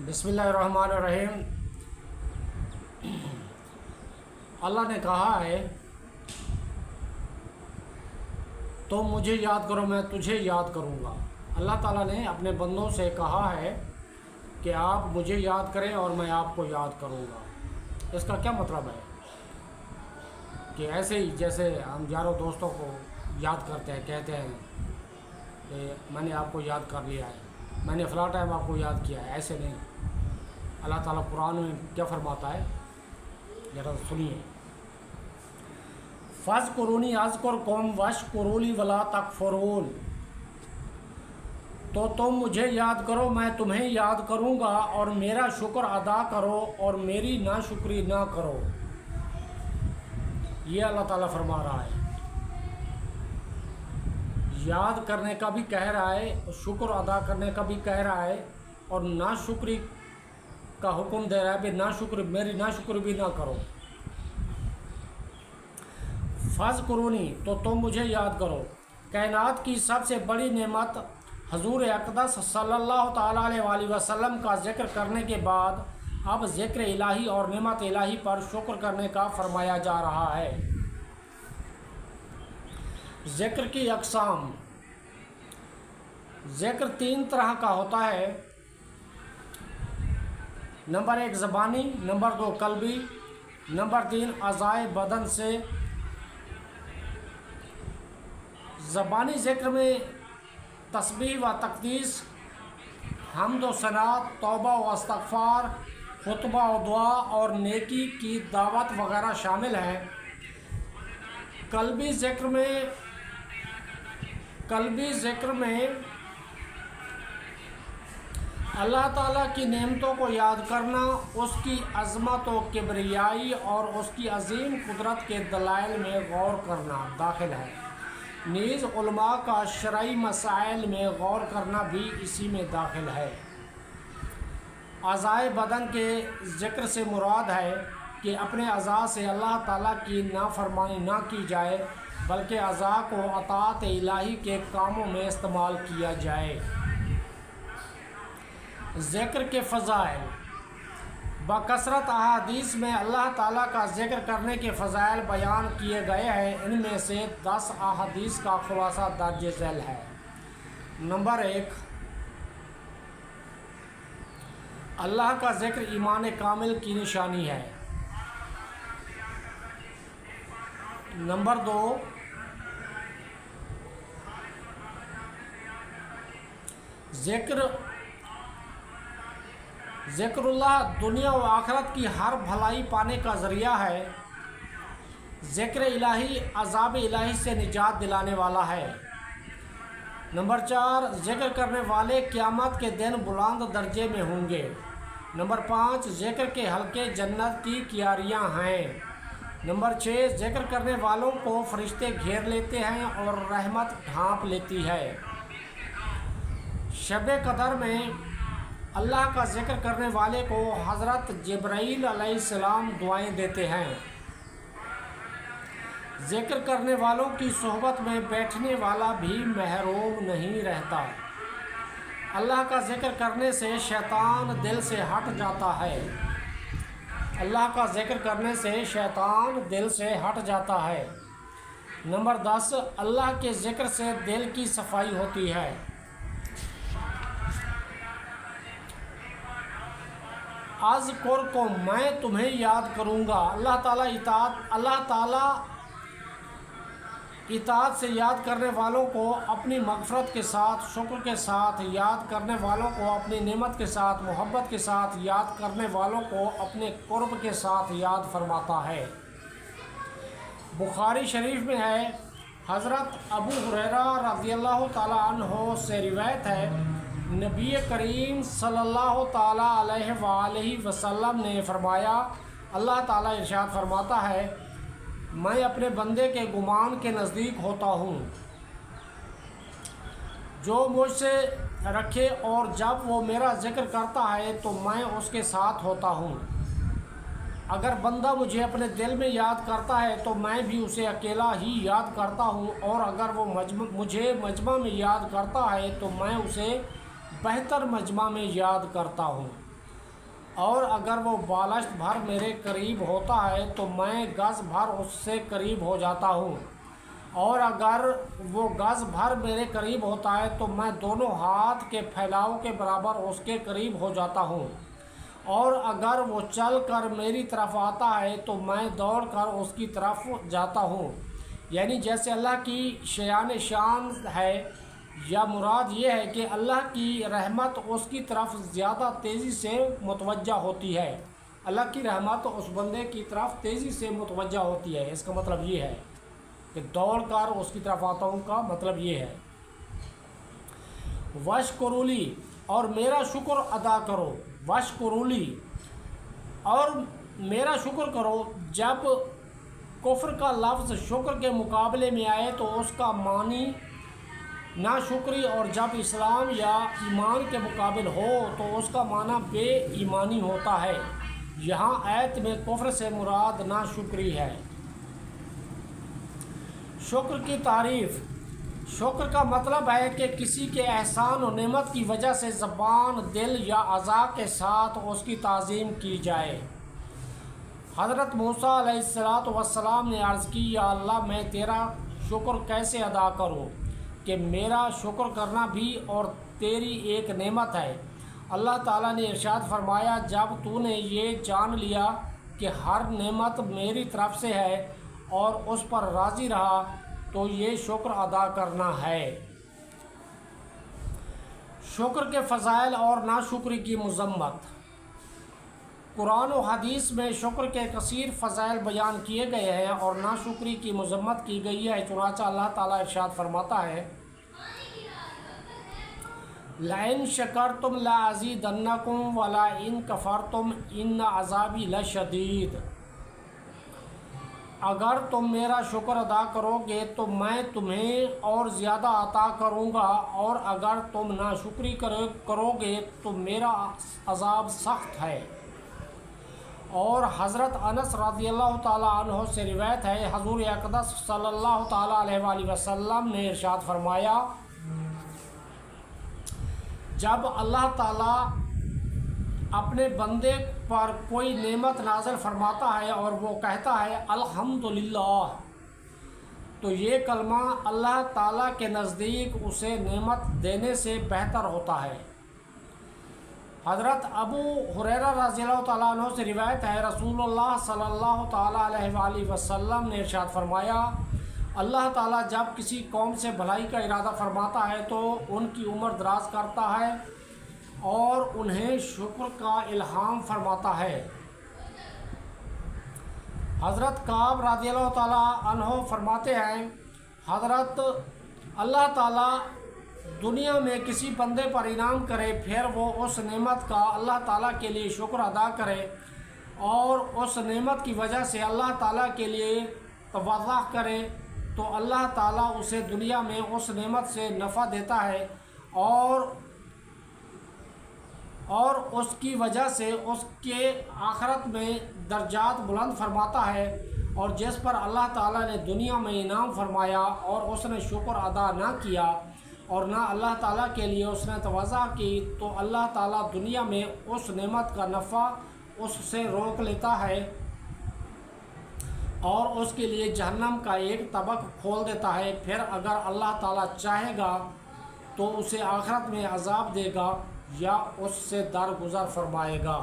بسم اللہ الرحمن الرحیم۔ اللہ نے کہا ہے تو مجھے یاد کرو میں تجھے یاد کروں گا۔ اللہ تعالیٰ نے اپنے بندوں سے کہا ہے کہ آپ مجھے یاد کریں اور میں آپ کو یاد کروں گا۔ اس کا کیا مطلب ہے کہ ایسے ہی جیسے ہم یاروں دوستوں کو یاد کرتے ہیں، کہتے ہیں کہ میں نے آپ کو یاد کر لیا ہے، میں نے فلاں ٹائم آپ کو یاد کیا ہے، ایسے نہیں۔ اللہ تعالیٰ قرآن میں کیا فرماتا ہے ذرا سنیے۔ فَاذْكُرُونِی أَذْكُرْکُم وَاشْکُرُوا لِی وَلَا تَکْفُرُونَ، تو تم مجھے یاد کرو میں تمہیں یاد کروں گا، اور میرا شکر ادا کرو اور میری ناشکری نہ کرو۔ یہ اللہ تعالیٰ فرما رہا ہے، یاد کرنے کا بھی کہہ رہا ہے، شکر ادا کرنے کا بھی کہہ رہا ہے، اور ناشکری کا حکم دے رہا ہے کہ ناشکری میری ناشکری بھی نہ کرو۔ فَاذْکُرُونِی، تو تم مجھے یاد کرو۔ کائنات کی سب سے بڑی نعمت حضور اقدس صلی اللہ تعالیٰ علیہ وآلہ وسلم کا ذکر کرنے کے بعد اب ذکر الہی اور نعمت الہی پر شکر کرنے کا فرمایا جا رہا ہے۔ ذکر کی اقسام۔ ذکر تین طرح کا ہوتا ہے۔ نمبر 1 زبانی، نمبر 2 قلبی، نمبر 3 اعضائے بدن سے۔ زبانی ذکر میں تسبیح و تقدیس، حمد و ثنا، توبہ و استغفار، خطبہ و دعا اور نیکی کی دعوت وغیرہ شامل ہے۔ قلبی ذکر میں اللہ تعالیٰ کی نعمتوں کو یاد کرنا، اس کی عظمت و کبریائی اور اس کی عظیم قدرت کے دلائل میں غور کرنا داخل ہے۔ نیز علماء کا شرعی مسائل میں غور کرنا بھی اسی میں داخل ہے۔ اعضائے بدن کے ذکر سے مراد ہے کہ اپنے اعضاء سے اللہ تعالیٰ کی نافرمانی نہ کی جائے، بلکہ اعضاء کو اطاعت الہی کے کاموں میں استعمال کیا جائے۔ ذکر کے فضائل۔ بکثرت احادیث میں اللہ تعالیٰ کا ذکر کرنے کے فضائل بیان کیے گئے ہیں۔ ان میں سے 10 احادیث کا خلاصہ درج ذیل ہے۔ نمبر 1، اللہ کا ذکر ایمان کامل کی نشانی ہے۔ نمبر 2، ذکر اللہ دنیا و آخرت کی ہر بھلائی پانے کا ذریعہ ہے۔ ذکر الہی عذاب الہی سے نجات دلانے والا ہے۔ نمبر 4، ذکر کرنے والے قیامت کے دن بلند درجے میں ہوں گے۔ نمبر 5، ذکر کے حلقے جنت کی کیاریاں ہیں۔ نمبر 6، ذکر کرنے والوں کو فرشتے گھیر لیتے ہیں اور رحمت ڈھانپ لیتی ہے۔ شب قدر میں اللہ کا ذکر کرنے والے کو حضرت جبرائیل علیہ السلام دعائیں دیتے ہیں۔ ذکر کرنے والوں کی صحبت میں بیٹھنے والا بھی محروم نہیں رہتا۔ اللہ کا ذکر کرنے سے شیطان دل سے ہٹ جاتا ہے۔ اللہ کا ذکر کرنے سے شیطان دل سے ہٹ جاتا ہے۔ نمبر 10، اللہ کے ذکر سے دل کی صفائی ہوتی ہے۔ اذکرکم، میں تمہیں یاد کروں گا۔ اللہ تعالیٰ اطاعت سے یاد کرنے والوں کو اپنی مغفرت کے ساتھ، شکر کے ساتھ یاد کرنے والوں کو اپنی نعمت کے ساتھ، محبت کے ساتھ یاد کرنے والوں کو اپنے قرب کے ساتھ یاد فرماتا ہے۔ بخاری شریف میں ہے، حضرت ابو ہریرہ رضی اللہ تعالیٰ عنہ سے روایت ہے، نبی کریم صلی اللہ تعالیٰ علیہ وآلہ وسلم نے فرمایا، اللہ تعالیٰ ارشاد فرماتا ہے، میں اپنے بندے کے گمان کے نزدیک ہوتا ہوں، جو مجھ سے رکھے، اور جب وہ میرا ذکر کرتا ہے تو میں اس کے ساتھ ہوتا ہوں۔ اگر بندہ مجھے اپنے دل میں یاد کرتا ہے تو میں بھی اسے اکیلا ہی یاد کرتا ہوں، اور اگر وہ مجھے مجمع میں یاد کرتا ہے تو میں اسے بہتر مجمع میں یاد کرتا ہوں۔ اور اگر وہ بالشت بھر میرے قریب ہوتا ہے تو میں گز بھر اس سے قریب ہو جاتا ہوں، اور اگر وہ گز بھر میرے قریب ہوتا ہے تو میں دونوں ہاتھ کے پھیلاؤ کے برابر اس کے قریب ہو جاتا ہوں، اور اگر وہ چل کر میری طرف آتا ہے تو میں دوڑ کر اس کی طرف جاتا ہوں۔ یعنی جیسے اللہ کی شیان شان ہے، یا مراد یہ ہے کہ اللہ کی رحمت اس کی طرف زیادہ تیزی سے متوجہ ہوتی ہے، اللہ کی رحمت اس بندے کی طرف تیزی سے متوجہ ہوتی ہے۔ اس کا مطلب یہ ہے کہ دوڑ کر اس کی طرف آتا ہوں کا مطلب یہ ہے۔ وشکرولی، اور میرا شکر ادا کرو، وشکرولی، اور میرا شکر کرو۔ جب کفر کا لفظ شکر کے مقابلے میں آئے تو اس کا معنی ناشکری، اور جب اسلام یا ایمان کے مقابل ہو تو اس کا معنی بے ایمانی ہوتا ہے۔ یہاں آیت میں کفر سے مراد ناشکری ہے۔ شکر کی تعریف۔ شکر کا مطلب ہے کہ کسی کے احسان و نعمت کی وجہ سے زبان، دل یا اعضاء کے ساتھ اس کی تعظیم کی جائے۔ حضرت موسیٰ علیہ السلام نے عرض کی، یا اللہ میں تیرا شکر کیسے ادا کروں کہ میرا شکر کرنا بھی اور تیری ایک نعمت ہے۔ اللہ تعالیٰ نے ارشاد فرمایا، جب تو نے یہ جان لیا کہ ہر نعمت میری طرف سے ہے اور اس پر راضی رہا تو یہ شکر ادا کرنا ہے۔ شکر کے فضائل اور ناشکری کی مذمت۔ قرآن و حدیث میں شکر کے کثیر فضائل بیان کیے گئے ہیں اور ناشکری کی مذمت کی گئی ہے۔ چنانچہ اللہ تعالیٰ ارشاد فرماتا ہے، لَإِن شَكَرْتُمْ لَأَزِيدَنَّكُمْ وَلَئِن كَفَرْتُمْ إِنَّ عَذَابِي لَشَدِيدٌ۔ اگر تم میرا شکر ادا کرو گے تو میں تمہیں اور زیادہ عطا کروں گا، اور اگر تم ناشکری کرو گے تو میرا عذاب سخت ہے۔ اور حضرت انس رضی اللہ تعالیٰ عنہ سے روایت ہے، حضور اقدس صلی اللہ تعالیٰ علیہ وآلہ وسلم نے ارشاد فرمایا، جب اللہ تعالیٰ اپنے بندے پر کوئی نعمت نازل فرماتا ہے اور وہ کہتا ہے الحمدللہ، تو یہ کلمہ اللہ تعالیٰ کے نزدیک اسے نعمت دینے سے بہتر ہوتا ہے۔ حضرت ابو ہریرہ رضی اللہ تعالیٰ عنہ سے روایت ہے، رسول اللہ صلی اللہ تعالیٰ علیہ وآلہ وسلم نے ارشاد فرمایا، اللہ تعالیٰ جب کسی قوم سے بھلائی کا ارادہ فرماتا ہے تو ان کی عمر دراز کرتا ہے اور انہیں شکر کا الہام فرماتا ہے۔ حضرت کعب رضی اللہ تعالیٰ عنہ فرماتے ہیں، حضرت اللہ تعالیٰ دنیا میں کسی بندے پر انعام کرے، پھر وہ اس نعمت کا اللہ تعالیٰ کے لیے شکر ادا کرے اور اس نعمت کی وجہ سے اللہ تعالیٰ کے لیے تواضع کرے، تو اللہ تعالیٰ اسے دنیا میں اس نعمت سے نفع دیتا ہے اور اس کی وجہ سے اس کے آخرت میں درجات بلند فرماتا ہے، اور جس پر اللہ تعالیٰ نے دنیا میں انعام فرمایا اور اس نے شکر ادا نہ کیا اور نہ اللہ تعالیٰ کے لیے اس نے تواضع کی، تو اللہ تعالیٰ دنیا میں اس نعمت کا نفع اس سے روک لیتا ہے اور اس کے لیے جہنم کا ایک طبق کھول دیتا ہے۔ پھر اگر اللہ تعالیٰ چاہے گا تو اسے آخرت میں عذاب دے گا یا اس سے درگزر فرمائے گا۔